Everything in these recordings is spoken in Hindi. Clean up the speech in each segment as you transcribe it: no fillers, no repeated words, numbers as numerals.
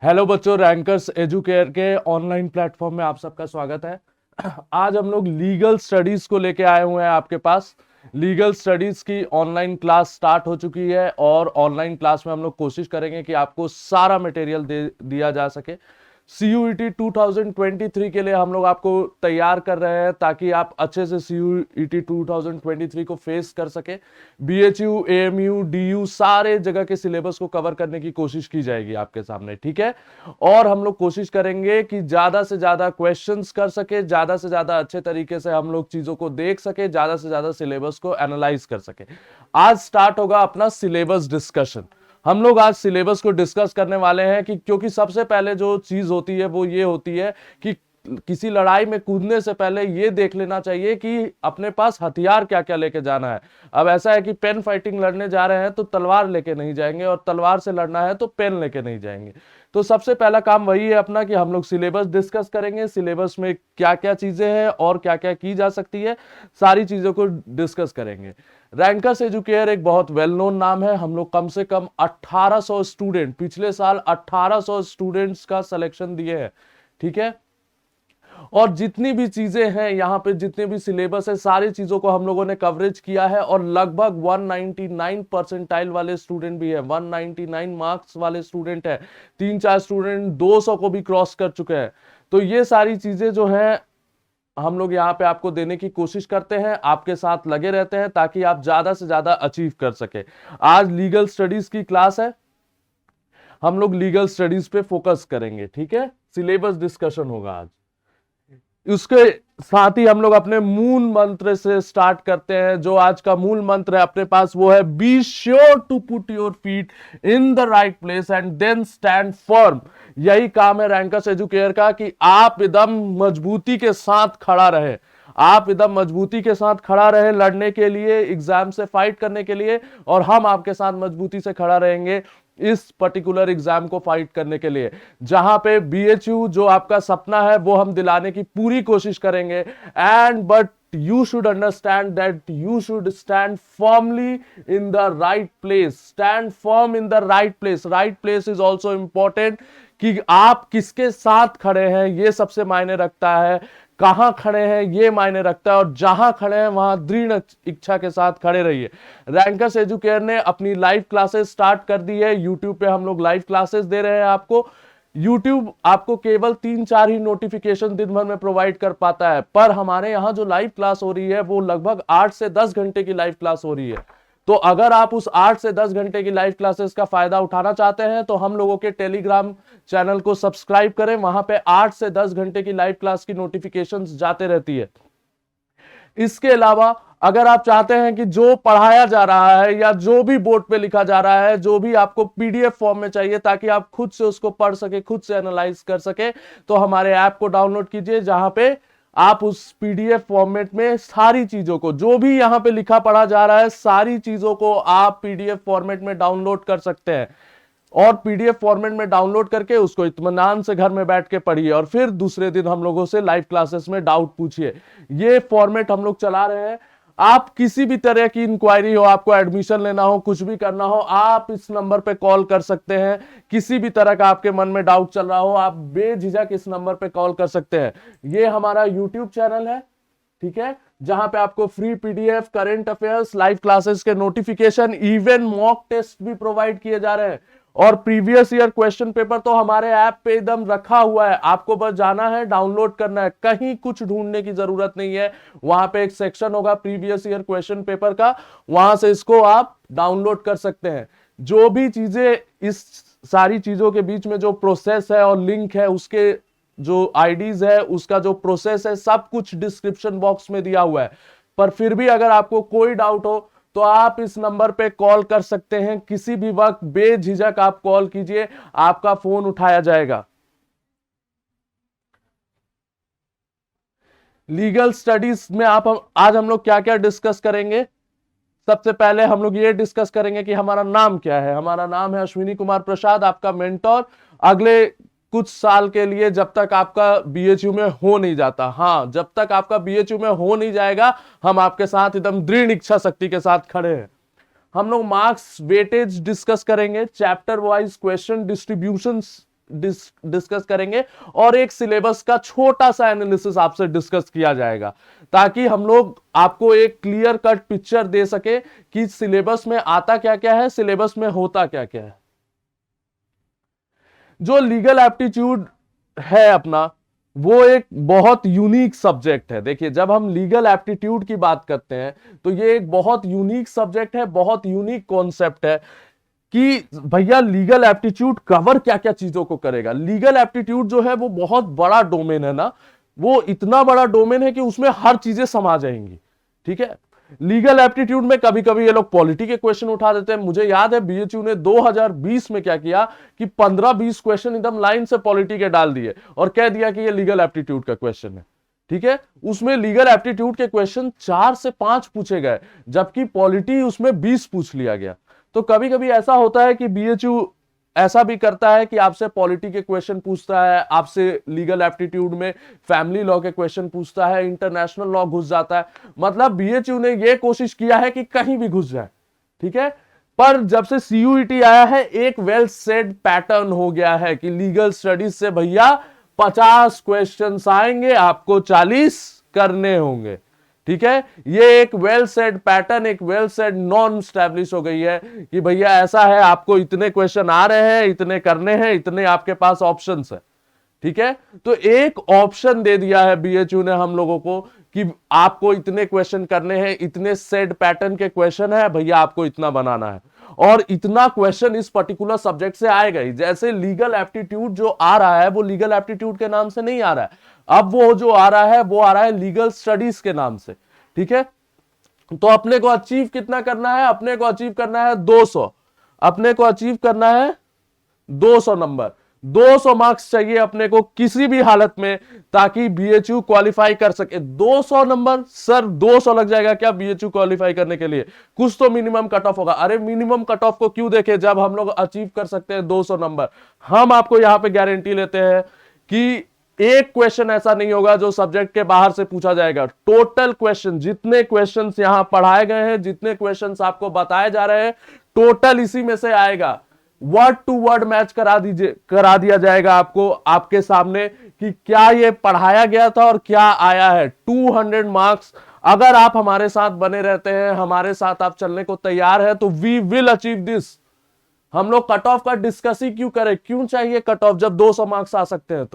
हेलो बच्चों, रैंकर्स एजुकेयर के ऑनलाइन प्लेटफॉर्म में आप सबका स्वागत है। आज हम लोग लीगल स्टडीज को लेके आए हुए हैं आपके पास। लीगल स्टडीज की ऑनलाइन क्लास स्टार्ट हो चुकी है और ऑनलाइन क्लास में हम लोग कोशिश करेंगे कि आपको सारा मटेरियल दे दिया जा सके। सीयूईटी 2023 के लिए हम लोग आपको तैयार कर रहे हैं ताकि आप अच्छे से सीयूईटी 2023 को फेस कर सके। बीएचयू, एएमयू, डीयू सारे जगह के सिलेबस को कवर करने की कोशिश की जाएगी आपके सामने, ठीक है। और हम लोग कोशिश करेंगे कि ज्यादा से ज्यादा क्वेश्चंस कर सके, ज्यादा से ज्यादा अच्छे तरीके से हम लोग चीजों को देख सके, ज्यादा से ज्यादा सिलेबस को एनालाइज कर सके। आज स्टार्ट होगा अपना सिलेबस डिस्कशन। हम लोग आज सिलेबस को डिस्कस करने वाले हैं कि क्योंकि सबसे पहले जो चीज होती है वो ये होती है कि किसी लड़ाई में कूदने से पहले ये देख लेना चाहिए कि अपने पास हथियार क्या क्या लेके जाना है। अब ऐसा है कि पेन फाइटिंग लड़ने जा रहे हैं तो तलवार लेके नहीं जाएंगे, और तलवार से लड़ना है तो पेन लेके नहीं जाएंगे। तो सबसे पहला काम वही है अपना कि हम लोग सिलेबस डिस्कस करेंगे। सिलेबस में क्या क्या चीजें हैं और क्या क्या की जा सकती है, सारी चीजों को डिस्कस करेंगे। रैंकर्स एजुकेयर एक बहुत वेल नोन नाम है। हम लोग कम से कम 1800 स्टूडेंट, पिछले साल 1800 स्टूडेंट्स का सिलेक्शन दिए हैं, ठीक है। और जितनी भी चीजें हैं यहाँ पे, जितने भी सिलेबस है, सारी चीजों को हम लोगों ने कवरेज किया है। और लगभग 199 परसेंटाइल वाले स्टूडेंट भी है, 199 मार्क्स वाले स्टूडेंट है। 3-4 स्टूडेंट 200 को भी क्रॉस कर चुके हैं। तो ये सारी चीजें जो है हम लोग यहाँ पे आपको देने की कोशिश करते हैं, आपके साथ लगे रहते हैं ताकि आप ज्यादा से ज्यादा अचीव कर सके। आज लीगल स्टडीज की क्लास है, हम लोग लीगल स्टडीज पे फोकस करेंगे, ठीक है। सिलेबस डिस्कशन होगा आज। उसके साथ ही हम लोग अपने मूल मंत्र से स्टार्ट करते हैं। जो आज का मूल मंत्र है अपने पास वो है be sure to put your feet in the right place and then stand firm. यही काम है रैंकर्स एजुकेयर का कि आप एकदम मजबूती के साथ खड़ा रहे, आप एकदम मजबूती के साथ खड़ा रहे लड़ने के लिए, एग्जाम से फाइट करने के लिए। और हम आपके साथ मजबूती से खड़ा रहेंगे इस पर्टिकुलर एग्जाम को फाइट करने के लिए, जहां पे बीएचयू जो आपका सपना है वो हम दिलाने की पूरी कोशिश करेंगे। And but you should understand that you should stand firmly in the right place. Stand firm in the right place. Right place is also important कि आप किसके साथ खड़े हैं ये सबसे मायने रखता है। कहां खड़े हैं ये मायने रखता है, और जहां खड़े हैं वहां दृढ़ इच्छा के साथ खड़े रहिए। रैंकर्स एजुकेयर ने अपनी लाइव क्लासेस स्टार्ट कर दी है। यूट्यूब पे हम लोग लाइव क्लासेस दे रहे हैं आपको। YouTube आपको केवल 3-4 ही नोटिफिकेशन दिन भर में प्रोवाइड कर पाता है, पर हमारे यहाँ जो लाइव क्लास हो रही है वो लगभग 8 से 10 घंटे की लाइव क्लास हो रही है। तो अगर आप उस 8 से 10 घंटे की लाइव क्लासेस का फायदा उठाना चाहते हैं तो हम लोगों के टेलीग्राम चैनल को सब्सक्राइब करें। वहां पे 8 से 10 घंटे की लाइव क्लास की नोटिफिकेशंस जाते रहती है। इसके अलावा अगर आप चाहते हैं कि जो पढ़ाया जा रहा है या जो भी बोर्ड पे लिखा जा रहा है, जो भी आपको पीडीएफ फॉर्म में चाहिए ताकि आप खुद से उसको पढ़ सके, खुद से एनालाइज कर सके, तो हमारे ऐप को डाउनलोड कीजिए, जहां पे आप उस पीडीएफ फॉर्मेट में सारी चीजों को, जो भी यहां पे लिखा पढ़ा जा रहा है, सारी चीजों को आप पीडीएफ फॉर्मेट में डाउनलोड कर सकते हैं। और पीडीएफ फॉर्मेट में डाउनलोड करके उसको इत्मीनान से घर में बैठ के पढ़िए, और फिर दूसरे दिन हम लोगों से लाइव क्लासेस में डाउट पूछिए। ये फॉर्मेट हम लोग चला रहे हैं। आप किसी भी तरह की इंक्वायरी हो, आपको एडमिशन लेना हो, कुछ भी करना हो, आप इस नंबर पे कॉल कर सकते हैं। किसी भी तरह का आपके मन में डाउट चल रहा हो, आप बेझिझक इस नंबर पे कॉल कर सकते हैं। ये हमारा यूट्यूब चैनल है, ठीक है, जहां पे आपको free PDF, current affairs, live classes के नोटिफिकेशन, इवन मॉक टेस्ट भी प्रोवाइड किए जा रहे हैं। और प्रीवियस ईयर क्वेश्चन पेपर तो हमारे ऐप पे एकदम रखा हुआ है, आपको बस जाना है, डाउनलोड करना है, कहीं कुछ ढूंढने की जरूरत नहीं है। वहां पे एक सेक्शन होगा प्रीवियस ईयर क्वेश्चन पेपर का, वहां से इसको आप डाउनलोड कर सकते हैं। जो भी चीजें, इस सारी चीजों के बीच में जो प्रोसेस है और लिंक है, उसके जो आईडीज है, उसका जो प्रोसेस है, सब कुछ डिस्क्रिप्शन बॉक्स में दिया हुआ है। पर फिर भी अगर आपको कोई डाउट हो तो आप इस नंबर पे कॉल कर सकते हैं, किसी भी वक्त बेझिझक आप कॉल कीजिए, आपका फोन उठाया जाएगा। लीगल स्टडीज में आज हम लोग क्या क्या डिस्कस करेंगे। सबसे पहले हम लोग ये डिस्कस करेंगे कि हमारा नाम क्या है। हमारा नाम है अश्विनी कुमार प्रसाद, आपका मेंटोर अगले कुछ साल के लिए, जब तक आपका बीएचयू में हो नहीं जाता। हाँ, जब तक आपका बीएचयू में हो नहीं जाएगा, हम आपके साथ एकदम दृढ़ इच्छा शक्ति के साथ खड़े हैं। हम लोग मार्क्स वेटेज डिस्कस करेंगे, chapter wise question distribution discuss करेंगे और एक सिलेबस का छोटा सा एनालिसिस आपसे डिस्कस किया जाएगा, ताकि हम लोग आपको एक क्लियर कट पिक्चर दे सके कि सिलेबस में आता क्या क्या है, सिलेबस में होता क्या क्या है। जो लीगल एप्टीट्यूड है अपना, वो एक बहुत यूनिक सब्जेक्ट है। देखिए, जब हम लीगल एप्टीट्यूड की बात करते हैं तो ये एक बहुत यूनिक सब्जेक्ट है, बहुत यूनिक कॉन्सेप्ट है कि भैया लीगल एप्टीट्यूड कवर क्या क्या चीजों को करेगा। लीगल एप्टीट्यूड जो है वो बहुत बड़ा डोमेन है ना, वो इतना बड़ा डोमेन है कि उसमें हर चीजें समा जाएंगी। ठीक है, लीगल एप्टीट्यूड में कभी कभी ये लोग पॉलिटी के क्वेश्चन उठा देते हैं। मुझे याद है बीएचयू ने 2020 में क्या किया कि 15-20 क्वेश्चन एकदम लाइन से पॉलिटी के डाल दिए और कह दिया कि ये लीगल एप्टीट्यूड का क्वेश्चन है। ठीक है, उसमें लीगल एप्टीट्यूड के क्वेश्चन 4 से 5 पूछे गए, जबकि पॉलिटी उसमें 20 पूछ लिया गया। तो कभी कभी ऐसा होता है कि बीएचयू ऐसा भी करता है कि आपसे पॉलिटी के क्वेश्चन पूछता है, आपसे लीगल एप्टीट्यूड में फैमिली लॉ के क्वेश्चन पूछता है, इंटरनेशनल लॉ घुस जाता है। मतलब बीएचयू ने यह कोशिश किया है कि कहीं भी घुस जाए। ठीक है, पर जब से सीयूईटी आया है एक वेल सेड पैटर्न हो गया है कि लीगल स्टडीज से भैया 50 क्वेश्चन आएंगे, आपको 40 करने होंगे। ठीक है, ये एक वेल सेड पैटर्न, एक वेल सेड नॉन स्टैब्लिश हो गई है कि भैया ऐसा है, आपको इतने क्वेश्चन आ रहे हैं, इतने करने हैं, इतने आपके पास ऑप्शंस है। ठीक है, तो एक ऑप्शन दे दिया है बीएचयू ने हम लोगों को कि आपको इतने क्वेश्चन करने हैं, इतने सेड पैटर्न के क्वेश्चन है भैया, आपको इतना बनाना है और इतना क्वेश्चन इस पर्टिकुलर सब्जेक्ट से आएगा ही। जैसे लीगल एप्टीट्यूड जो आ रहा है वो लीगल एप्टीट्यूड के नाम से नहीं आ रहा है, अब वो जो आ रहा है वो आ रहा है लीगल स्टडीज के नाम से। ठीक है, तो अपने को अचीव कितना करना है, अपने को अचीव करना है 200, अपने को अचीव करना है 200 नंबर, 200 मार्क्स चाहिए अपने को किसी भी हालत में, ताकि बीएचयू क्वालिफाई कर सके। 200 नंबर सर, 200 लग जाएगा क्या बीएचयू क्वालिफाई करने के लिए? कुछ तो मिनिमम कट ऑफ होगा। अरे मिनिमम कट ऑफ को क्यों देखे जब हम लोग अचीव कर सकते हैं 200 नंबर। हम आपको यहां पे गारंटी लेते हैं कि एक क्वेश्चन ऐसा नहीं होगा जो सब्जेक्ट के बाहर से पूछा जाएगा। टोटल क्वेश्चन, जितने क्वेश्चंस यहां पढ़ाए गए हैं, जितने क्वेश्चंस आपको बताए जा रहे हैं, टोटल इसी में से आएगा। वर्ड टू वर्ड मैच करा दिया जाएगा आपको, आपके सामने कि क्या ये पढ़ाया गया था और क्या आया है। 200 मार्क्स अगर आप हमारे साथ बने रहते हैं, हमारे साथ आप चलने को तैयार है, तो वी विल अचीव दिस। हम लोग कट ऑफ का डिस्कस ही क्यों करें, क्यों चाहिए कट ऑफ जब 200 मार्क्स आ सकते हैं।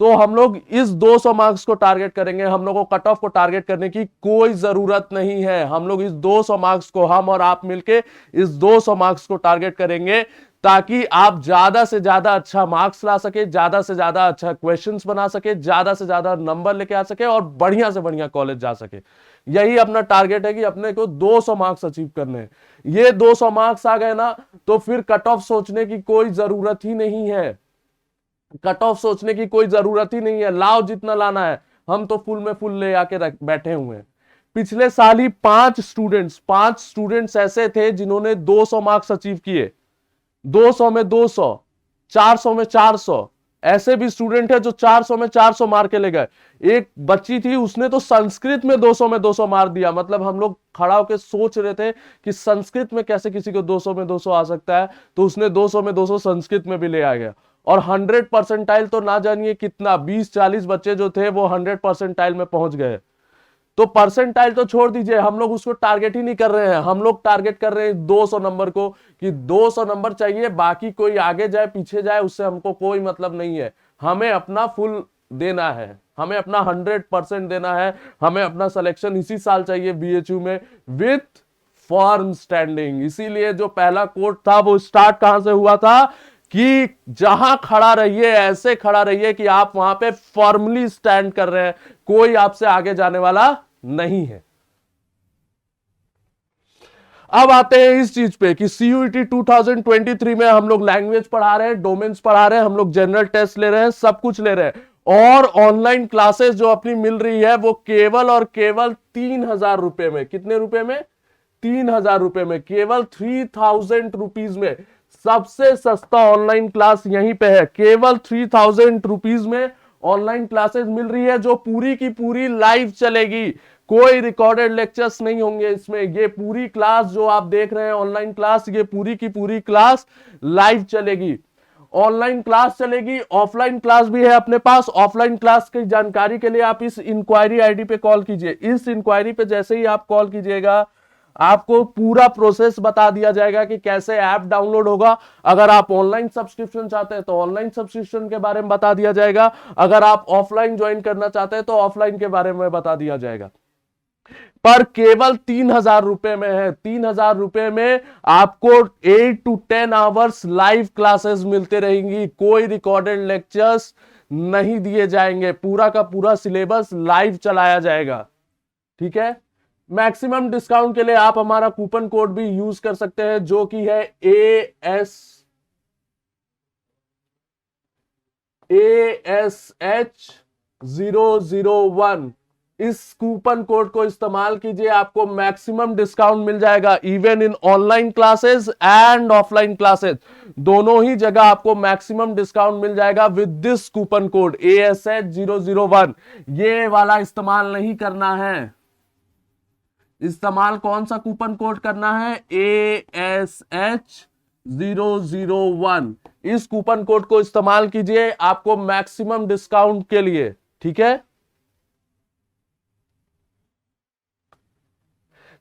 तो हम लोग इस 200 मार्क्स को टारगेट करेंगे। हम लोग को कट ऑफ को टारगेट करने की कोई जरूरत नहीं है। हम लोग इस 200 मार्क्स को, हम और आप मिलके इस 200 मार्क्स को टारगेट करेंगे, ताकि आप ज्यादा से ज्यादा अच्छा मार्क्स ला सके, ज्यादा से ज्यादा अच्छा क्वेश्चंस बना सके, ज्यादा से ज्यादा नंबर लेके आ सके और बढ़िया से बढ़िया कॉलेज जा सके। यही अपना टारगेट है कि अपने को 200 मार्क्स अचीव करने हैं। ये 200 मार्क्स आ गए ना, तो फिर कट ऑफ सोचने की कोई जरूरत ही नहीं है। कट ऑफ सोचने की कोई जरूरत ही नहीं है। लाओ जितना लाना है, हम तो फुल में फुल ले आके बैठे हुए हैं। पिछले साल ही 5 स्टूडेंट्स ऐसे थे जिन्होंने 200 मार्क्स अचीव किए। 200 में 200, 400 में 400, ऐसे भी स्टूडेंट है जो 400 में 400 मार के ले गए। एक बच्ची थी, उसने तो संस्कृत में 200 मार दिया। मतलब हम लोग खड़ा होकर सोच रहे थे कि संस्कृत में कैसे किसी को 200 में 200 आ सकता है, तो उसने 200 में 200 संस्कृत में भी ले आ गया। और 100 परसेंटाइल तो ना जानिए कितना, 20-40 बच्चे जो थे वो 100 परसेंटाइल में पहुंच गए। तो परसेंटाइल तो छोड़ दीजिए, हम लोग उसको टारगेट ही नहीं कर रहे हैं। हम लोग टारगेट कर रहे हैं 200 नंबर को, कि 200 नंबर चाहिए, बाकी कोई आगे जाए पीछे जाए उससे हमको कोई मतलब नहीं है। हमें अपना फुल देना है, हमें अपना 100% देना है। हमें अपना सिलेक्शन इसी साल चाहिए बीएचयू में विथ फॉर्म स्टैंडिंग। इसीलिए जो पहला कोट था वो स्टार्ट कहां से हुआ था कि जहां खड़ा रहिए ऐसे खड़ा रहिए कि आप वहां पे फॉर्मली स्टैंड कर रहे हैं, कोई आपसे आगे जाने वाला नहीं है। अब आते हैं इस चीज पे कि सीयूईटी 2023 में हम लोग लैंग्वेज पढ़ा रहे हैं, डोमेन्स पढ़ा रहे हैं, हम लोग जनरल टेस्ट ले रहे हैं, सब कुछ ले रहे हैं। और ऑनलाइन क्लासेस जो अपनी मिल रही है वो केवल और केवल 3000 रुपए में। कितने रुपए में? 3000 रुपए में, केवल 3000 रुपीज में। सबसे सस्ता ऑनलाइन क्लास यहीं पे है। केवल 3000 रुपीज में ऑनलाइन क्लासेस मिल रही है, जो पूरी की पूरी लाइव चलेगी। कोई रिकॉर्डेड लेक्चर्स नहीं होंगे इसमें। ये पूरी क्लास जो आप देख रहे हैं ऑनलाइन क्लास, ये पूरी की पूरी क्लास लाइव चलेगी। ऑनलाइन क्लास चलेगी, ऑफलाइन क्लास भी है अपने पास। ऑफलाइन क्लास की जानकारी के लिए आप इस इंक्वायरी आईडी पे कॉल कीजिए। इस इंक्वायरी पे जैसे ही आप कॉल कीजिएगा आपको पूरा प्रोसेस बता दिया जाएगा कि कैसे ऐप डाउनलोड होगा। अगर आप ऑनलाइन सब्सक्रिप्शन चाहते हैं तो ऑनलाइन सब्सक्रिप्शन के बारे में बता दिया जाएगा। अगर आप ऑफलाइन ज्वाइन करना चाहते हैं तो ऑफलाइन के बारे में बता दिया जाएगा। पर केवल 3,000 रुपए में है। 3,000 रुपए में आपको 8 to 10 आवर्स लाइव क्लासेस मिलते रहेंगी। कोई रिकॉर्डेड लेक्चर्स नहीं दिए जाएंगे। पूरा का पूरा सिलेबस लाइव चलाया जाएगा। ठीक है। मैक्सिमम डिस्काउंट के लिए आप हमारा कूपन कोड भी यूज कर सकते हैं जो कि है ASH001। इस कूपन कोड को इस्तेमाल कीजिए, आपको मैक्सिमम डिस्काउंट मिल जाएगा। Even in online classes and offline classes दोनों ही जगह आपको मैक्सिमम डिस्काउंट मिल जाएगा with this coupon code ASH001। ये वाला इस्तेमाल नहीं करना है। इस्तेमाल कौन सा कूपन कोड करना है? ASH001। इस कूपन कोड को इस्तेमाल कीजिए आपको मैक्सिमम डिस्काउंट के लिए। ठीक है।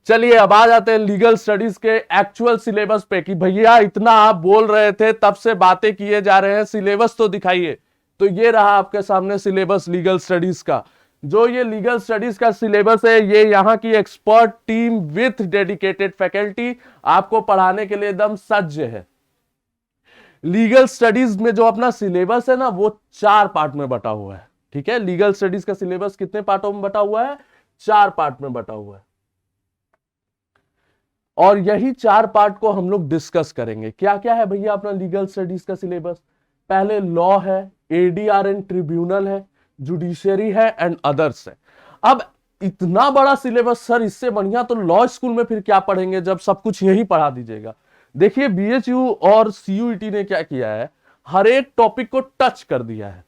चलिए अब आ जाते हैं लीगल स्टडीज के एक्चुअल सिलेबस पे कि भैया इतना आप बोल रहे थे तब से बातें किए जा रहे हैं, सिलेबस तो दिखाइए। तो ये रहा आपके सामने सिलेबस लीगल स्टडीज का। जो ये लीगल स्टडीज का सिलेबस है ये यहाँ की expert team with dedicated faculty आपको पढ़ाने के लिए एकदम सज्ज है। लीगल स्टडीज में जो अपना सिलेबस है ना वो 4 पार्ट में बटा हुआ है। ठीक है। लीगल स्टडीज का सिलेबस कितने पार्टों में बटा हुआ है? 4 पार्ट में बटा हुआ है। और यही 4 पार्ट को हम लोग डिस्कस करेंगे। क्या क्या है भैया अपना लीगल स्टडीज का सिलेबस? पहले लॉ है, एडीआर एंड ट्रिब्यूनल है, जुडिशियरी है एंड अदर्स है। अब इतना बड़ा सिलेबस सर, इससे बढ़िया तो लॉ स्कूल में फिर क्या पढ़ेंगे जब सब कुछ यही पढ़ा दीजिएगा। देखिए बीएचयू और सीयूईटी ने क्या किया है, हर एक टॉपिक को टच कर दिया है।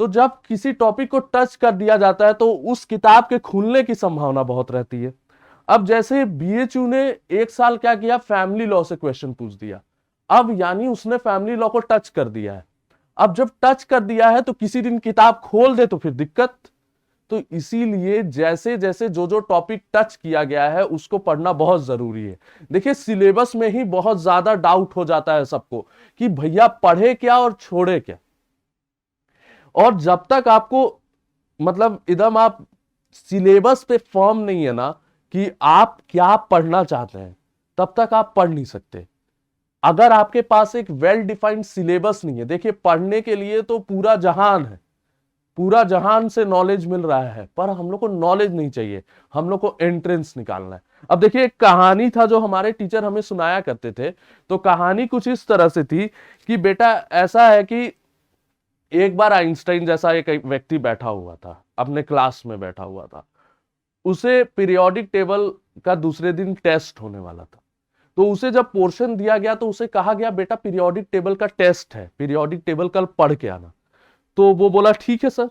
तो जब किसी टॉपिक को टच कर दिया जाता है तो उस किताब के खुलने की संभावना बहुत रहती है। अब जैसे बीएचयू ने 1 साल क्या किया, फैमिली लॉ से क्वेश्चन पूछ दिया। अब यानी उसने फैमिली लॉ को टच कर दिया है। अब जब टच कर दिया है तो किसी दिन किताब खोल दे तो फिर दिक्कत। तो इसीलिए जैसे जैसे जो जो टॉपिक टच किया गया है उसको पढ़ना बहुत जरूरी है। देखिए सिलेबस में ही बहुत ज्यादा डाउट हो जाता है सबको कि भैया पढ़े क्या और छोड़े क्या। और जब तक आपको मतलब एकदम आप सिलेबस पे फर्म नहीं है ना कि आप क्या पढ़ना चाहते हैं, तब तक आप पढ़ नहीं सकते। अगर आपके पास एक वेल डिफाइंड सिलेबस नहीं है, देखिए पढ़ने के लिए तो पूरा जहान है, पूरा जहान से नॉलेज मिल रहा है, पर हम लोग को नॉलेज नहीं चाहिए, हम लोग को एंट्रेंस निकालना है। अब देखिए एक कहानी था जो हमारे टीचर हमें सुनाया करते थे। तो कहानी कुछ इस तरह से थी कि बेटा ऐसा है कि एक बार आइंस्टाइन जैसा एक व्यक्ति बैठा हुआ था, अपने क्लास में बैठा हुआ था। उसे पीरियोडिक टेबल का दूसरे दिन टेस्ट होने वाला था। तो उसे जब पोर्शन दिया गया तो उसे कहा गया बेटा पीरियोडिक टेबल का टेस्ट है, पीरियोडिक टेबल कल पढ़ के आना। तो वो बोला ठीक है सर।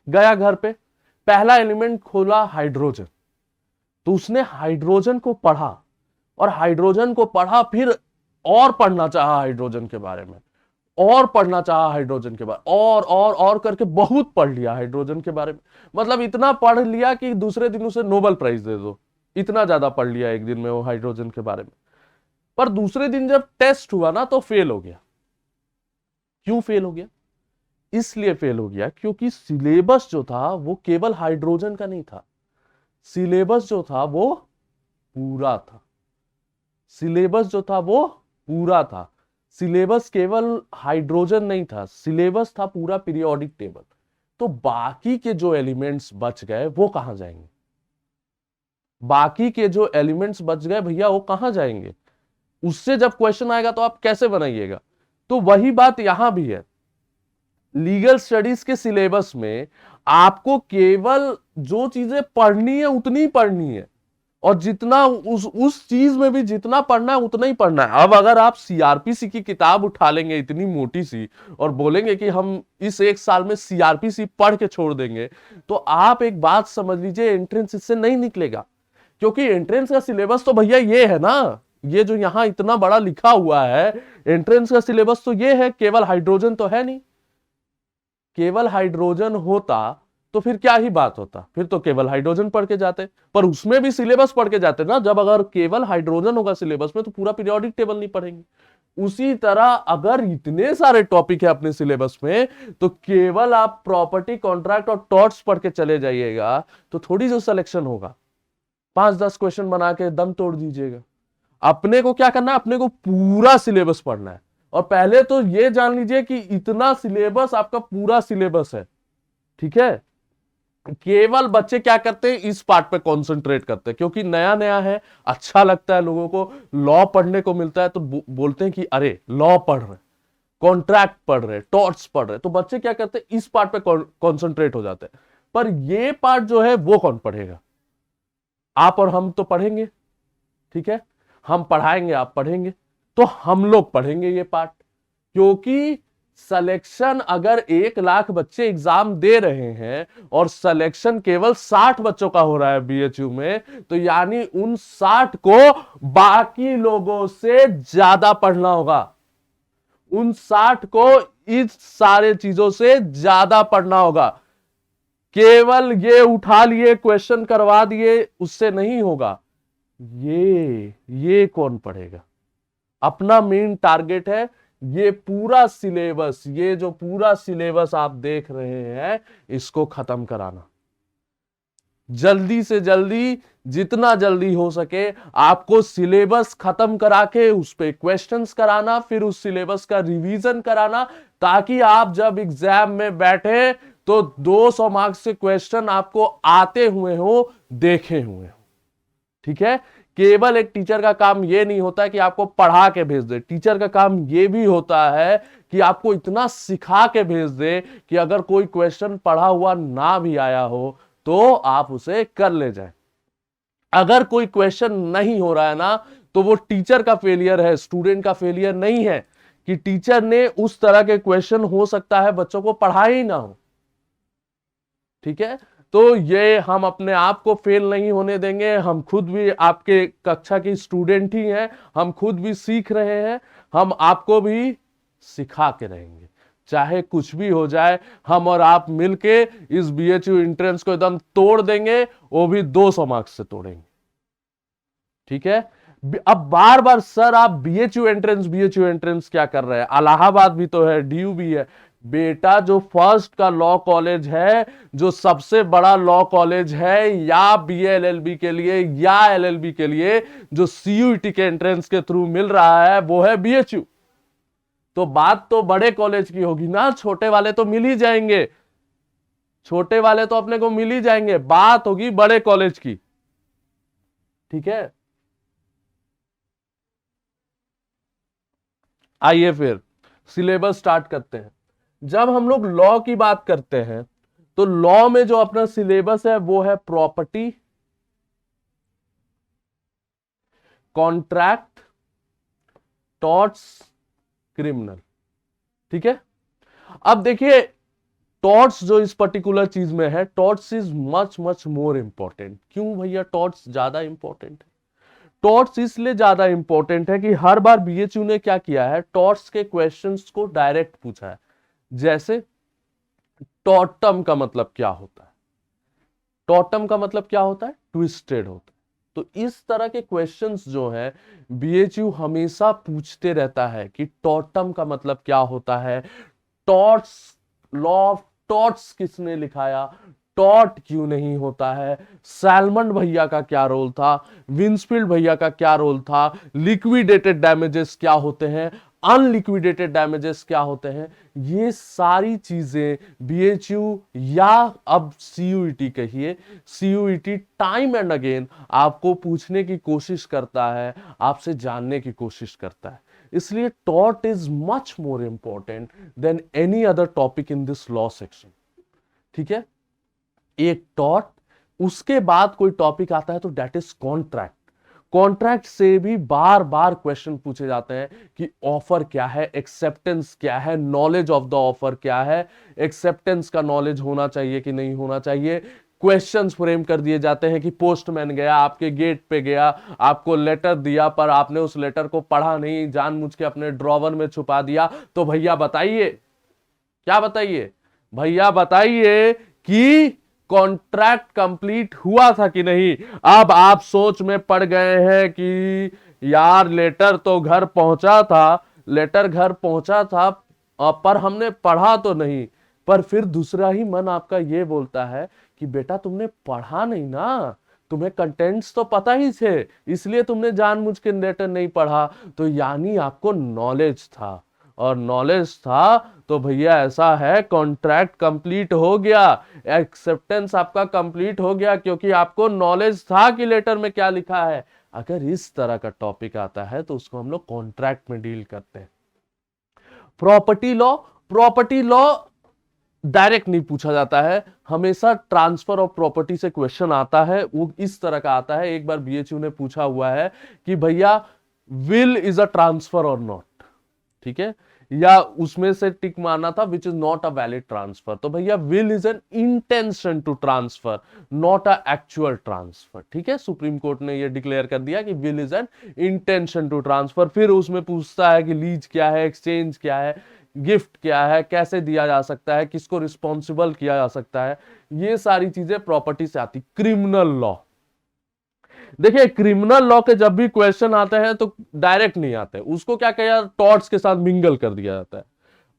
गया घर पे, पहला एलिमेंट खोला हाइड्रोजन। तो उसने हाइड्रोजन को पढ़ा और हाइड्रोजन को पढ़ा, फिर और पढ़ना चाहा हाइड्रोजन के बारे में, और पढ़ना चाहा हाइड्रोजन के बारे में, और करके बहुत पढ़ लिया हाइड्रोजन के बारे में। मतलब इतना पढ़ लिया कि दूसरे दिन उसे नोबेल प्राइज दे दो, इतना ज्यादा पढ़ लिया एक दिन में वो हाइड्रोजन के बारे में। पर दूसरे दिन जब टेस्ट हुआ ना तो फेल हो गया। क्यों फेल हो गया? इसलिए फेल हो गया क्योंकि सिलेबस जो था वो केवल हाइड्रोजन का नहीं था, सिलेबस जो था वो पूरा था। सिलेबस जो था वो पूरा था। सिलेबस केवल हाइड्रोजन नहीं था, सिलेबस था पूरा पीरियोडिक टेबल। तो बाकी के जो एलिमेंट्स बच गए वो कहां जाएंगे? बाकी के जो एलिमेंट्स बच गए भैया वो कहां जाएंगे? उससे जब क्वेश्चन आएगा तो आप कैसे बनाइएगा? तो वही बात यहां भी है। लीगल स्टडीज के सिलेबस में आपको केवल जो चीजें पढ़नी है उतनी पढ़नी है, और जितना उस चीज में भी जितना पढ़ना है उतना ही पढ़ना है। अब अगर आप सीआरपीसी की किताब उठा लेंगे इतनी मोटी सी और बोलेंगे कि हम इस 1 साल में सीआरपीसी पढ़ के छोड़ देंगे, तो आप एक बात समझ लीजिए, एंट्रेंस इससे नहीं निकलेगा। क्योंकि एंट्रेंस का सिलेबस तो भैया ये है ना ये जो यहां इतना बड़ा लिखा हुआ है एंट्रेंस का सिलेबस, तो ये है, केवल हाइड्रोजन तो है नहीं। केवल हाइड्रोजन होता तो फिर क्या ही बात होता, फिर तो केवल हाइड्रोजन पढ़ के जाते, पर उसमें भी सिलेबस पढ़ के जाते ना। जब अगर केवल हाइड्रोजन होगा सिलेबस में तो पूरा पीरियोडिक टेबल नहीं पढ़ेंगे। उसी तरह अगर इतने सारे टॉपिक है अपने सिलेबस में, तो केवल आप प्रॉपर्टी, कॉन्ट्रैक्ट और टॉर्ट्स पढ़ के चले जाइएगा तो थोड़ी जो सिलेक्शन होगा, 5-10 क्वेश्चन बना के दम तोड़ दीजिएगा। अपने को क्या करना है, अपने को पूरा सिलेबस पढ़ना है। और पहले तो ये जान लीजिए कि इतना सिलेबस आपका पूरा सिलेबस है, ठीक है। केवल बच्चे क्या करते हैं, इस पार्ट पे कंसंट्रेट करते हैं, क्योंकि नया नया है, अच्छा लगता है लोगों को, लॉ पढ़ने को मिलता है तो बोलते हैं कि अरे लॉ पढ़ रहे, कॉन्ट्रैक्ट पढ़ रहे, टॉर्ट्स पढ़ रहे, तो बच्चे क्या करते हैं, इस पार्ट पे कंसंट्रेट हो जाते हैं। पर ये पार्ट जो है वो कौन पढ़ेगा, आप और हम तो पढ़ेंगे, ठीक है, हम पढ़ाएंगे, आप पढ़ेंगे, तो हम लोग पढ़ेंगे ये पार्ट। क्योंकि सिलेक्शन अगर 1 लाख बच्चे एग्जाम दे रहे हैं और सिलेक्शन केवल 60 बच्चों का हो रहा है बीएचयू में, तो यानी उन 60 को बाकी लोगों से ज्यादा पढ़ना होगा। उन 60 को इस सारे चीजों से ज्यादा पढ़ना होगा। केवल ये उठा लिए, क्वेश्चन करवा दिए, उससे नहीं होगा। ये कौन पढ़ेगा? अपना मेन टारगेट है ये पूरा सिलेबस, ये जो पूरा सिलेबस आप देख रहे हैं इसको खत्म कराना। जल्दी से जल्दी, जितना जल्दी हो सके आपको सिलेबस खत्म करा के उस पे क्वेश्चंस कराना, फिर उस सिलेबस का रिवीजन कराना, ताकि आप जब एग्जाम में बैठे तो 200 मार्क्स से क्वेश्चन आपको आते हुए हो, देखे हुए हो, ठीक है। केवल एक टीचर का काम यह नहीं होता है कि आपको पढ़ा के भेज दे, टीचर का काम यह भी होता है कि आपको इतना सिखा के भेज दे कि अगर कोई क्वेश्चन पढ़ा हुआ ना भी आया हो तो आप उसे कर ले जाए। अगर कोई क्वेश्चन नहीं हो रहा है ना, तो वो टीचर का फेलियर है, स्टूडेंट का फेलियर नहीं है कि टीचर ने उस तरह के क्वेश्चन, हो सकता है बच्चों को पढ़ाया ही ना हो, ठीक है। तो ये हम अपने आप को फेल नहीं होने देंगे। हम खुद भी आपके कक्षा की स्टूडेंट ही हैं, हम खुद भी सीख रहे हैं, हम आपको भी सिखा के रहेंगे, चाहे कुछ भी हो जाए। हम और आप मिलके इस बीएचयू एंट्रेंस को एकदम तोड़ देंगे, वो भी 200 मार्क्स से तोड़ेंगे, ठीक है। अब बार बार सर आप बीएचयू एंट्रेंस क्या कर रहे हैं, इलाहाबाद भी तो है, डीयू भी है। बेटा जो फर्स्ट का लॉ कॉलेज है, जो सबसे बड़ा लॉ कॉलेज है, या बीए एलएलबी के लिए या एलएलबी के लिए जो सीयूईटी के एंट्रेंस के थ्रू मिल रहा है, वो है बीएचयू। तो बात तो बड़े कॉलेज की होगी ना, छोटे वाले तो मिल ही जाएंगे, छोटे वाले तो अपने को मिल ही जाएंगे, बात होगी बड़े कॉलेज की, ठीक है। आइए फिर सिलेबस स्टार्ट करते हैं। जब हम लोग लॉ की बात करते हैं तो लॉ में जो अपना सिलेबस है वो है प्रॉपर्टी, कॉन्ट्रैक्ट, टॉर्ट्स, क्रिमिनल, ठीक है। अब देखिए टॉर्ट्स जो इस पर्टिकुलर चीज में है, torts is much much more important. क्यों भैया टॉर्ट्स ज्यादा इंपॉर्टेंट है? टॉर्ट्स इसलिए ज्यादा इंपॉर्टेंट है कि हर बार बीएचयू ने क्या किया है, टॉर्ट्स के क्वेश्चंस को डायरेक्ट पूछा है। जैसे टॉटम का मतलब क्या होता है, टॉटम का मतलब क्या होता है, ट्विस्टेड होता है। तो इस तरह के क्वेश्चंस जो है बीएचयू हमेशा पूछते रहता है कि टॉटम का मतलब क्या होता है, टॉर्ट्स, लॉ ऑफ टॉर्ट्स किसने लिखाया, टॉट क्यों नहीं होता है, सैलमन भैया का क्या रोल था, विंसफील्ड भैया का क्या रोल था, लिक्विडेटेड डैमेजेस क्या होते हैं, अनलिक्विडेटेड डैमेजेस क्या होते हैं। ये सारी चीजें बीएचयू या अब सीयूईटी कहिए, सीयूईटी टाइम एंड अगेन आपको पूछने की कोशिश करता है, आपसे जानने की कोशिश करता है। इसलिए टॉट is much more important than any other topic in this law section, ठीक है। एक टॉट, उसके बाद कोई टॉपिक आता है तो दैट इज कॉन्ट्रैक्ट। कॉन्ट्रैक्ट से भी बार बार क्वेश्चन पूछे जाते हैं कि ऑफर क्या है, एक्सेप्टेंस क्या है, नॉलेज ऑफ द ऑफर क्या है, एक्सेप्टेंस का नॉलेज होना चाहिए कि नहीं होना चाहिए, क्वेश्चंस फ्रेम कर दिए जाते हैं कि पोस्टमैन गया आपके गेट पे गया, आपको लेटर दिया पर आपने उस लेटर को पढ़ा नहीं, जानबूझ के अपने ड्रॉवर में छुपा दिया। तो भैया बताइए, क्या बताइए भैया, बताइए कि कॉन्ट्रैक्ट कंप्लीट हुआ था कि नहीं। अब आप सोच में पड़ गए हैं कि यार लेटर तो घर पहुंचा था, लेटर घर पहुंचा था पर हमने पढ़ा तो नहीं। पर फिर दूसरा ही मन आपका ये बोलता है कि बेटा तुमने पढ़ा नहीं ना, तुम्हें कंटेंट्स तो पता ही थे, इसलिए तुमने जानबूझ के लेटर नहीं पढ़ा। तो यानी आपको नॉलेज था, और नॉलेज था तो भैया ऐसा है कॉन्ट्रैक्ट कंप्लीट हो गया, एक्सेप्टेंस आपका कंप्लीट हो गया, क्योंकि आपको नॉलेज था कि लेटर में क्या लिखा है। अगर इस तरह का टॉपिक आता है तो उसको हम लोग कॉन्ट्रैक्ट में डील करते हैं। Property law, property law direct नहीं पूछा जाता है, हमेशा ट्रांसफर ऑफ प्रॉपर्टी से क्वेश्चन आता है। वो इस तरह का आता है, एक बार बीएचयू ने पूछा हुआ है कि भैया विल इज अ ट्रांसफर और नॉट, ठीक है, या उसमें से टिक मारना था which is not a valid transfer. तो भैया will is an intention to transfer, not a actual transfer, ठीक है। सुप्रीम कोर्ट ने यह डिक्लेयर कर दिया कि will is an intention to transfer. फिर उसमें पूछता है कि लीज क्या है, एक्सचेंज क्या है, गिफ्ट क्या है, कैसे दिया जा सकता है, किसको रिस्पॉन्सिबल किया जा सकता है, ये सारी चीजें प्रॉपर्टी से आती। क्रिमिनल लॉ, देखिए क्रिमिनल लॉ के जब भी क्वेश्चन आते हैं तो डायरेक्ट नहीं आते, उसको क्या किया, टॉर्ट्स के साथ मिंगल कर दिया जाता है।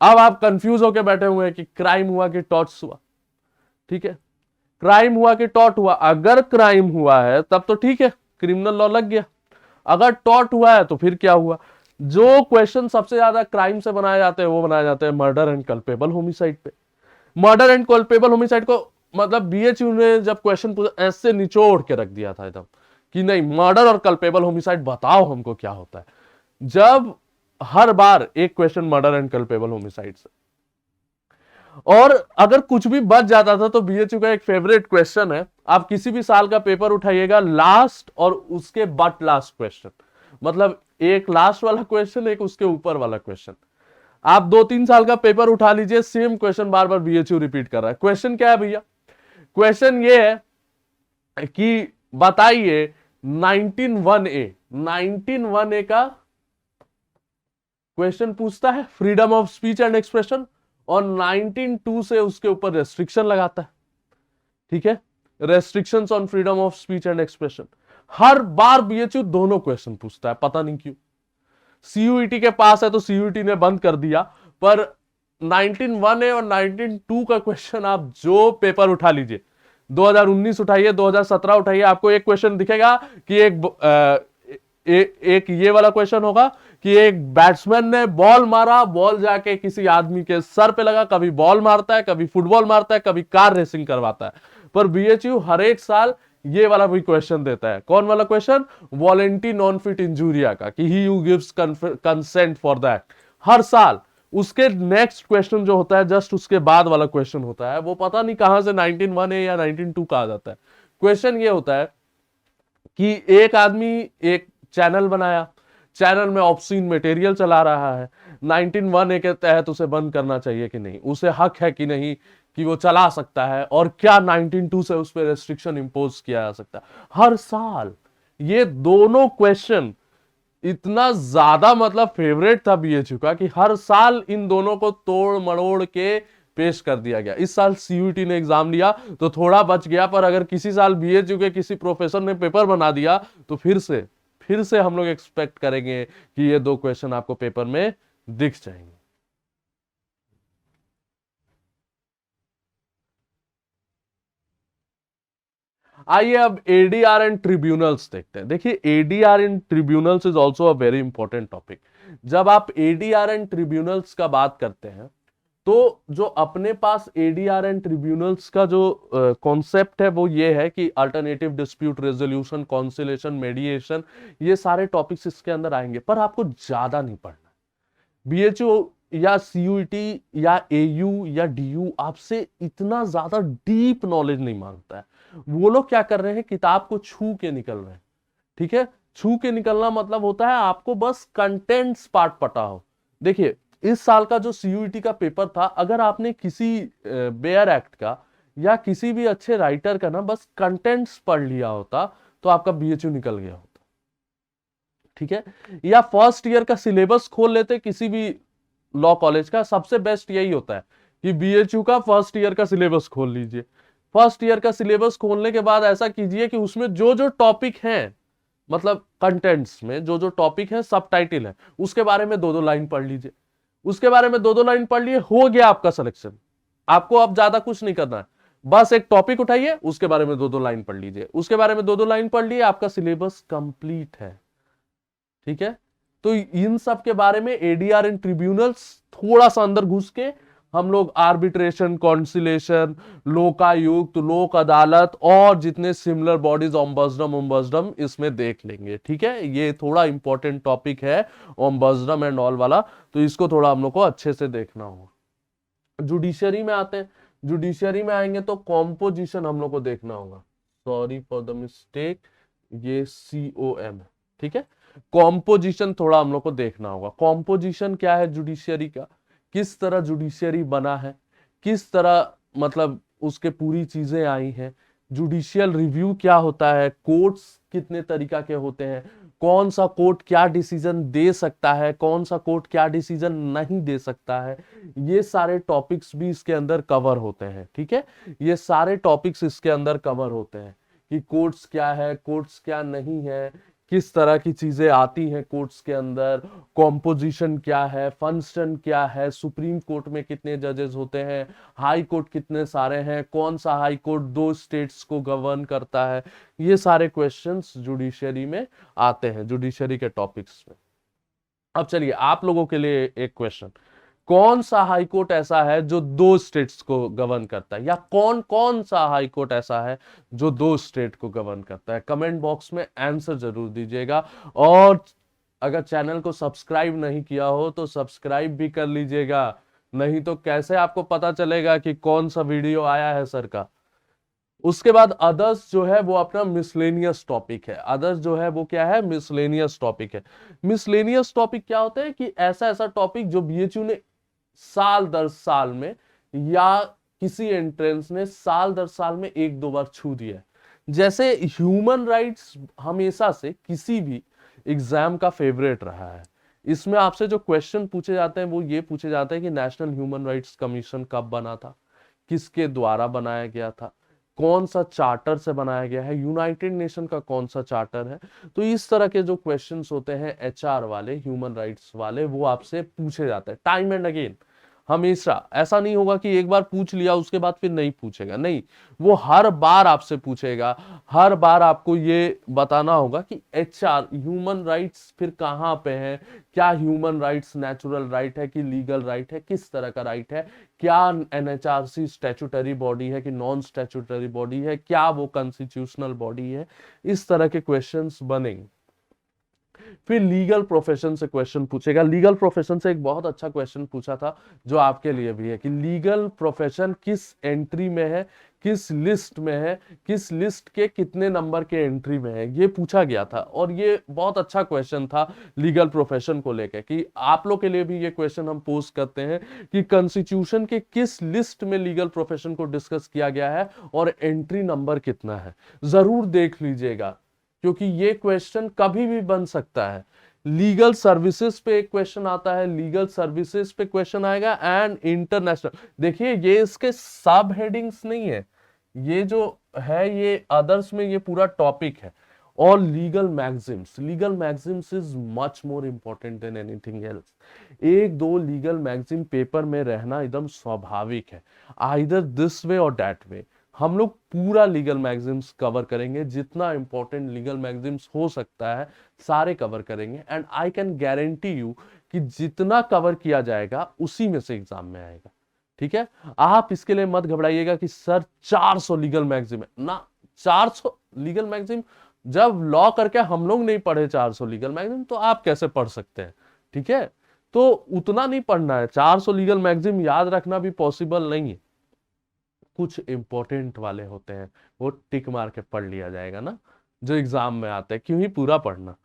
अब आप कंफ्यूज होकर बैठे हुए हैं कि क्राइम हुआ कि टॉर्ट्स हुआ, ठीक है, क्राइम हुआ कि टॉर्ट हुआ। अगर क्राइम हुआ है तब तो ठीक है, क्रिमिनल लॉ लग गया। अगर टॉर्ट हुआ है तो फिर क्या हुआ। जो क्वेश्चन सबसे ज्यादा क्राइम से बनाए जाते हैं वो बनाए जाते हैं मर्डर एंड कल्पेबल होमिसाइड पे। मर्डर एंड कल्पेबल होमिसाइड को मतलब बीएचयू ने जब क्वेश्चन पूछा ऐसे निचोड़ के रख दिया था एकदम कि नहीं मर्डर और कल्पेबल होमिसाइड बताओ हमको क्या होता है। जब हर बार एक question murder and culpable homicide से, और अगर कुछ भी बच जाता था तो बीएचयू का एक फेवरेट क्वेश्चन है, आप किसी भी साल का पेपर उठाइएगा, लास्ट और उसके बट लास्ट क्वेश्चन, मतलब एक लास्ट वाला क्वेश्चन एक उसके ऊपर वाला क्वेश्चन। आप 2-3 साल का पेपर उठा लीजिए, सेम क्वेश्चन बार बार बीएचयू रिपीट कर रहा है। क्वेश्चन क्या है भैया, क्वेश्चन ये है कि बताइए 19(1)(a) का क्वेश्चन पूछता है freedom of speech and expression, और 19(2) से उसके ऊपर रेस्ट्रिक्शन लगाता है, ठीक है, restrictions on freedom of speech and expression. Her bar BHU दोनों क्वेश्चन पूछता है, पता नहीं क्यों। सीयूईटी के पास है तो सीयूईटी ने बंद कर दिया, पर 19(1)(a) और 19(2) का क्वेश्चन आप जो पेपर उठा लीजिए, 2019 उठाइए, 2017 उठाइए, आपको एक क्वेश्चन दिखेगा कि एक ये वाला क्वेश्चन होगा कि एक बैट्समैन ने बॉल मारा, बॉल जाके किसी आदमी के सर पे लगा। कभी बॉल मारता है, कभी फुटबॉल मारता है, कभी कार रेसिंग करवाता है। पर बीएचयू हर एक साल ये वाला भी क्वेश्चन देता है। कौन वाला क्वेश्चन, वॉलेंटी नॉन फिट इंजूरिया का, कि he who gives consent for that, हर साल। उसके नेक्स्ट क्वेश्चन जो होता है जस्ट उसके बाद वाला क्वेश्चन होता है, वो पता नहीं कहां से 19(1)(a) या 19(2) का आ जाता है। क्वेश्चन ये होता है कि एक आदमी एक चैनल बनाया, चैनल में ऑब्सीन मटेरियल चला रहा है, 19(1)(a) के तहत उसे बंद करना चाहिए कि नहीं, उसे हक है कि नहीं कि वो चला सकता है, और क्या 19(2) से उस पर रेस्ट्रिक्शन इंपोज किया जा सकता है। हर साल ये दोनों क्वेश्चन इतना ज्यादा मतलब फेवरेट था बीएचयू का कि हर साल इन दोनों को तोड़ मड़ोड़ के पेश कर दिया गया। इस साल सीयूईटी ने एग्जाम लिया तो थोड़ा बच गया, पर अगर किसी साल बीएचयू के किसी प्रोफेसर ने पेपर बना दिया तो फिर से हम लोग एक्सपेक्ट करेंगे कि ये दो क्वेश्चन आपको पेपर में दिख जाएंगे। आइए अब एडीआर एंड ट्रिब्यूनल्स देखते हैं। देखिए ADR and tribunals is also a very important topic. जब आप एडीआर एंड ट्रिब्यूनल्स का बात करते हैं तो जो अपने पास एडीआर एंड ट्रिब्यूनल्स का जो कॉन्सेप्ट है वो ये है कि अल्टरनेटिव डिस्प्यूट रेजोल्यूशन, कॉन्सिलेशन, मेडिएशन, ये सारे टॉपिक्स इसके अंदर आएंगे, पर आपको ज्यादा नहीं पढ़ना। बीएचयू या सीयूईटी या एयू या डीयू आपसे इतना ज्यादा डीप नॉलेज नहीं मांगता है। वो लोग क्या कर रहे हैं, किताब को छू के निकल रहे हैं, ठीक है। छू के निकलना मतलब होता है आपको बस कंटेंट्स पार्ट पता हो। देखिए इस साल का जो सीयूईटी का पेपर था, अगर आपने किसी बेयर एक्ट का या किसी भी अच्छे राइटर का ना बस कंटेंट्स पढ़ लिया होता तो आपका बीएचयू निकल गया होता, ठीक है। या फर्स्ट ईयर का सिलेबस खोल लेते किसी भी लॉ कॉलेज का, सबसे बेस्ट यही होता है कि बीएचयू का फर्स्ट ईयर का सिलेबस खोल लीजिए। फर्स्ट ईयर का सिलेबस खोलने के बाद ऐसा कीजिए कि उसमें जो जो टॉपिक हैं, मतलब कंटेंट्स में जो जो टॉपिक है, सब टाइटल है, उसके बारे में 2-2 लाइन पढ़ लीजिए। उसके बारे में 2-2 लाइन पढ़ लिए, हो गया आपका सिलेक्शन। आपको अब ज्यादा कुछ नहीं करना है, बस एक टॉपिक उठाइए, उसके बारे में 2-2 लाइन पढ़ लीजिए, उसके बारे में 2-2 लाइन पढ़ लिए, आपका सिलेबस कंप्लीट है, ठीक है। तो इन सब के बारे में एडीआर एंड ट्रिब्यूनल्स थोड़ा सा अंदर घुस के हम लोग आर्बिट्रेशन, कॉन्सिलेशन, लोकायुक्त, लोक अदालत और जितने सिमिलर बॉडीज, ओम्बड्सडम इसमें देख लेंगे, ठीक है। ये थोड़ा इंपॉर्टेंट टॉपिक है ओम्बड्सडम एंड ऑल वाला, तो इसको थोड़ा हम लोग को अच्छे से देखना होगा। जुडिशरी में आते हैं, जुडिशरी में आएंगे तो कॉम्पोजिशन हम लोग को देखना होगा, सॉरी फॉर द मिस्टेक, ये COM है, ठीक है। कॉम्पोजिशन थोड़ा हम लोग को देखना होगा। कॉम्पोजिशन क्या है जुडिशियरी का, किस तरह जुडिशियरी बना है, किस तरह मतलब उसके पूरी चीजें आई हैं, जुडिशियल रिव्यू क्या होता है, कोर्ट्स कितने तरीका के होते हैं, कौन सा कोर्ट क्या डिसीजन दे सकता है, कौन सा कोर्ट क्या डिसीजन नहीं दे सकता है, ये सारे टॉपिक्स भी इसके अंदर कवर होते हैं, ठीक है। ये सारे टॉपिक्स इसके अंदर कवर होते हैं कि कोर्ट्स क्या है, कोर्ट्स क्या नहीं है, किस तरह की चीजें आती हैं कोर्ट्स के अंदर, कॉम्पोजिशन क्या है, फंक्शन क्या है, सुप्रीम कोर्ट में कितने जजेस होते हैं, हाई कोर्ट कितने सारे हैं, कौन सा हाई कोर्ट 2 स्टेट्स को गवर्न करता है, ये सारे क्वेश्चंस जुडिशरी में आते हैं, जुडिशरी के टॉपिक्स में। अब चलिए आप लोगों के लिए एक क्वेश्चन, कौन सा हाई कोर्ट ऐसा है जो 2 स्टेट्स को गवर्न करता है, या कौन कौन सा हाई कोर्ट ऐसा है जो 2 स्टेट को गवर्न करता है, कमेंट बॉक्स में आंसर जरूर दीजिएगा। और अगर चैनल को सब्सक्राइब नहीं किया हो तो सब्सक्राइब भी कर लीजिएगा, नहीं तो कैसे आपको पता चलेगा कि कौन सा वीडियो आया है सर का। उसके बाद अदर्स जो है वो अपना मिसलेनियस टॉपिक है, अदर्स जो है वो क्या है, मिसलेनियस टॉपिक है। मिसलेनियस टॉपिक क्या होता है कि ऐसा ऐसा टॉपिक जो बीएचयू ने साल दर साल में या किसी एंट्रेंस ने साल दर साल में 1-2 बार छू दिया है। जैसे ह्यूमन राइट्स हमेशा से किसी भी एग्जाम का फेवरेट रहा है। इसमें आपसे जो क्वेश्चन पूछे जाते हैं वो ये पूछे जाते हैं कि नेशनल ह्यूमन राइट्स कमीशन कब बना था, किसके द्वारा बनाया गया था, कौन सा चार्टर से बनाया गया है, यूनाइटेड नेशन का कौन सा चार्टर है। तो इस तरह के जो क्वेश्चंस होते हैं एचआर वाले, ह्यूमन राइट्स वाले, वो आपसे पूछे जाते हैं टाइम एंड अगेन। हमेशा ऐसा नहीं होगा कि एक बार पूछ लिया उसके बाद फिर नहीं पूछेगा, नहीं, वो हर बार आपसे पूछेगा। हर बार आपको ये बताना होगा कि एचआर, ह्यूमन राइट्स फिर कहाँ पे है, क्या ह्यूमन राइट्स नेचुरल राइट है कि लीगल राइट है, किस तरह का राइट है, क्या एनएचआरसी स्टैट्यूटरी बॉडी है कि नॉन स्टैट्यूटरी बॉडी है, क्या वो कॉन्स्टिट्यूशनल बॉडी है, इस तरह के क्वेश्चंस बनेंगे। फिर लीगल प्रोफेशन से क्वेश्चन पूछेगा। लीगल प्रोफेशन से एक बहुत अच्छा क्वेश्चन पूछा था जो आपके लिए भी है कि लीगल प्रोफेशन किस एंट्री में है, किस लिस्ट में है, किस लिस्ट के कितने नंबर के एंट्री में है, ये पूछा गया था। और ये बहुत अच्छा क्वेश्चन था लीगल प्रोफेशन को लेकर कि आप लोग के लिए भी ये क्वेश्चन हम पोस्ट करते हैं कि कॉन्स्टिट्यूशन के किस लिस्ट में लीगल प्रोफेशन को डिस्कस किया गया है और एंट्री नंबर कितना है, जरूर देख लीजिएगा क्योंकि ये क्वेश्चन कभी भी बन सकता है। लीगल सर्विसेज पे एक क्वेश्चन आता है, लीगल सर्विसेज पे क्वेश्चन आएगा, एंड इंटरनेशनल। देखिए ये इसके सब हेडिंग्स नहीं है, ये जो है ये अदर्स में ये पूरा टॉपिक है। और legal maxims, legal maxims is much more important than anything else. 1-2 legal maxim paper में रहना एकदम स्वाभाविक है, आइदर दिस वे और दैट वे। हम लोग पूरा लीगल मैगजिम्स कवर करेंगे, जितना इंपॉर्टेंट लीगल मैगजिम्स हो सकता है सारे कवर करेंगे। And I can guarantee you कि जितना कवर किया जाएगा उसी में से एग्जाम में आएगा, ठीक है। आप इसके लिए मत घबराइएगा कि सर 400 लीगल मैगजिम है ना, 400 लीगल मैगजिम जब लॉ करके हम लोग नहीं पढ़े 400 लीगल मैगजिम, तो आप कैसे पढ़ सकते हैं, ठीक है। तो उतना नहीं पढ़ना है, 400 लीगल मैगजिम याद रखना भी पॉसिबल नहीं है। कुछ इंपॉर्टेंट वाले होते हैं वो टिक मार के पढ़ लिया जाएगा ना, जो एग्जाम में आते हैं, क्यों ही पूरा पढ़ना।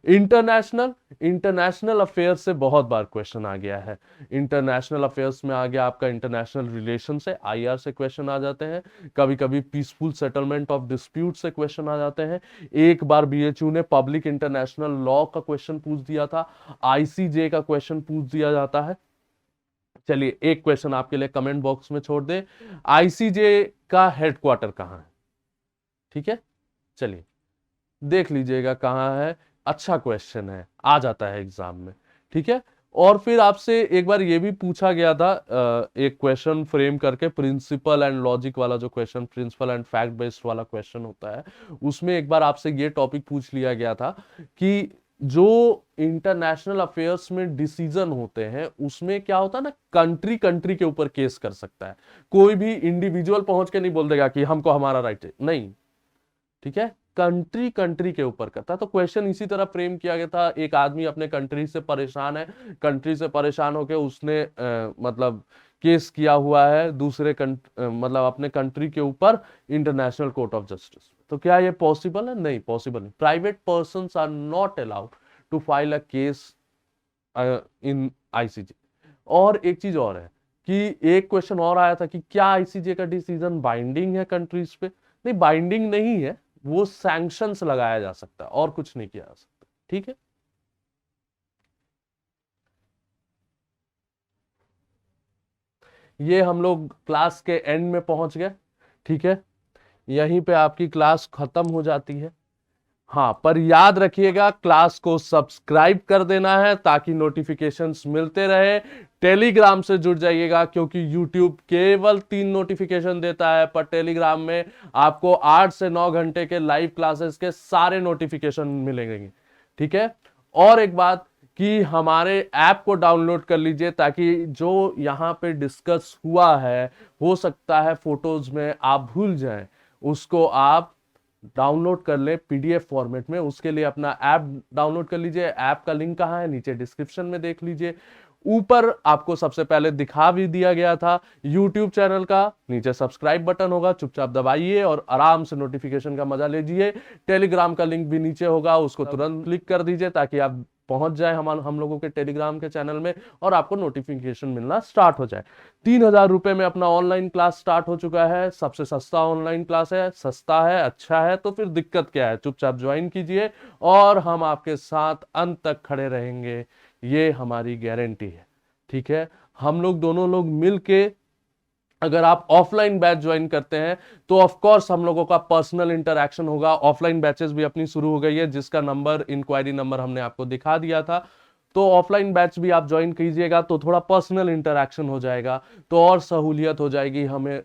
इंटरनेशनल, इंटरनेशनल अफेयर्स से बहुत बार क्वेश्चन आ गया है। इंटरनेशनल अफेयर्स में आ गया आपका इंटरनेशनल रिलेशन से, आईआर से क्वेश्चन आ जाते हैं। कभी कभी पीसफुल सेटलमेंट ऑफ डिस्प्यूट से क्वेश्चन आ जाते हैं। एक बार बीएचयू ने पब्लिक इंटरनेशनल लॉ का क्वेश्चन पूछ दिया था, आईसीजे का क्वेश्चन पूछ दिया जाता है। चलिए एक क्वेश्चन आपके लिए कमेंट बॉक्स में छोड़ दे, आईसीजे का हेडक्वार्टर कहां है? ठीक है, चलिए देख लीजिएगा कहां है। अच्छा क्वेश्चन है, आ जाता है एग्जाम में। ठीक है, और फिर आपसे एक बार ये भी पूछा गया था, एक क्वेश्चन फ्रेम करके, प्रिंसिपल एंड लॉजिक वाला जो question, principle and fact based वाला क्वेश्चन होता है, उसमें एक बार आपसे ये टॉपिक पूछ लिया गया था कि जो इंटरनेशनल अफेयर्स में डिसीजन होते हैं उसमें क्या होता है ना, कंट्री कंट्री के ऊपर केस कर सकता है। कोई भी इंडिविजुअल पहुंच के नहीं बोल देगा कि हमको हमारा राइट है, नहीं। ठीक है, कंट्री कंट्री के ऊपर करता है। तो क्वेश्चन इसी तरह फ्रेम किया गया था, एक आदमी अपने कंट्री से परेशान है, कंट्री से परेशान होकर उसने मतलब केस किया हुआ है दूसरे मतलब अपने कंट्री के ऊपर इंटरनेशनल कोर्ट ऑफ जस्टिस। तो क्या ये पॉसिबल है? नहीं, पॉसिबल नहीं। Private persons are not allowed to file a case in ICJ. और एक चीज और है कि एक क्वेश्चन और आया था कि क्या आईसीजे का डिसीजन बाइंडिंग है कंट्रीज पे? नहीं, बाइंडिंग नहीं है, वो सैंक्शंस लगाया जा सकता है और कुछ नहीं किया जा सकता। ठीक है, ये हम लोग क्लास के एंड में पहुंच गए। ठीक है, यहीं पे आपकी क्लास खत्म हो जाती है। हाँ, पर याद रखिएगा क्लास को सब्सक्राइब कर देना है ताकि नोटिफिकेशंस मिलते रहे। टेलीग्राम से जुड़ जाइएगा क्योंकि यूट्यूब केवल 3 नोटिफिकेशन देता है, पर टेलीग्राम में आपको 8 से 9 घंटे के लाइव क्लासेस के सारे नोटिफिकेशन मिलेंगे। ठीक है, और एक बात कि हमारे ऐप को डाउनलोड कर लीजिए ताकि जो यहाँ पे डिस्कस हुआ है, हो सकता है फोटोज में आप भूल जाएं, उसको आप डाउनलोड कर ले पीडीएफ फॉर्मेट में। उसके लिए अपना ऐप डाउनलोड कर लीजिए। ऐप का लिंक कहाँ है? नीचे डिस्क्रिप्शन में देख लीजिए। ऊपर आपको सबसे पहले दिखा भी दिया गया था यूट्यूब चैनल का, नीचे सब्सक्राइब बटन होगा, चुपचाप दबाइए और आराम से नोटिफिकेशन का मजा लीजिए। टेलीग्राम का लिंक भी नीचे होगा, उसको तुरंत क्लिक कर दीजिए ताकि आप पहुंच जाए हम लोगों के टेलीग्राम के चैनल में और आपको नोटिफिकेशन मिलना स्टार्ट हो जाए। 3,000 रुपए में अपना ऑनलाइन क्लास स्टार्ट हो चुका है, सबसे सस्ता ऑनलाइन क्लास है, सस्ता है, अच्छा है, तो फिर दिक्कत क्या है? चुपचाप ज्वाइन कीजिए और हम आपके साथ अंत तक खड़े रहेंगे, ये हमारी गारंटी है। ठीक है, हम लोग दोनों लोग मिलके, अगर आप ऑफलाइन बैच ज्वाइन करते हैं तो ऑफ कोर्स हम लोगों का पर्सनल इंटरैक्शन होगा। ऑफलाइन बैचेस भी अपनी शुरू हो गई है, जिसका नंबर, इंक्वायरी नंबर हमने आपको दिखा दिया था। तो ऑफलाइन बैच भी आप ज्वाइन कीजिएगा तो थोड़ा पर्सनल इंटरैक्शन हो जाएगा, तो और सहूलियत हो जाएगी हमें,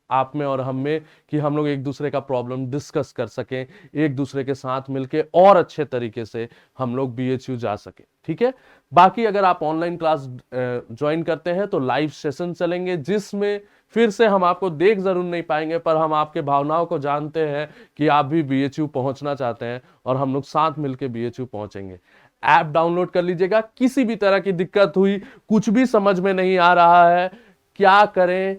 आप में और हम में, कि हम लोग एक दूसरे का प्रॉब्लम डिस्कस कर सकें, एक दूसरे के साथ मिलके और अच्छे तरीके से हम लोग बीएचयू जा सके। ठीक है, बाकी अगर आप ऑनलाइन क्लास ज्वाइन करते हैं तो लाइव सेशन चलेंगे, जिसमें फिर से हम आपको देख जरूर नहीं पाएंगे, पर हम आपके भावनाओं को जानते हैं कि आप भी बीएचयू पहुंचना चाहते हैं और हम लोग साथ मिलकर बीएचयू पहुंचेंगे। ऐप डाउनलोड कर लीजिएगा। किसी भी तरह की दिक्कत हुई, कुछ भी समझ में नहीं आ रहा है, क्या करें,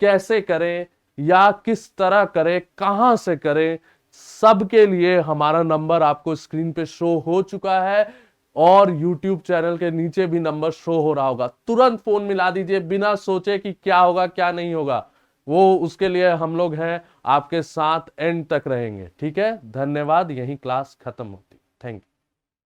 कैसे करें या किस तरह करें, कहां से करें, सबके लिए हमारा नंबर आपको स्क्रीन पे शो हो चुका है और YouTube चैनल के नीचे भी नंबर शो हो रहा होगा। तुरंत फोन मिला दीजिए बिना सोचे कि क्या होगा क्या नहीं होगा, वो उसके लिए हम लोग हैं, आपके साथ एंड तक रहेंगे। ठीक है, धन्यवाद। यही क्लास खत्म होती। Thank you.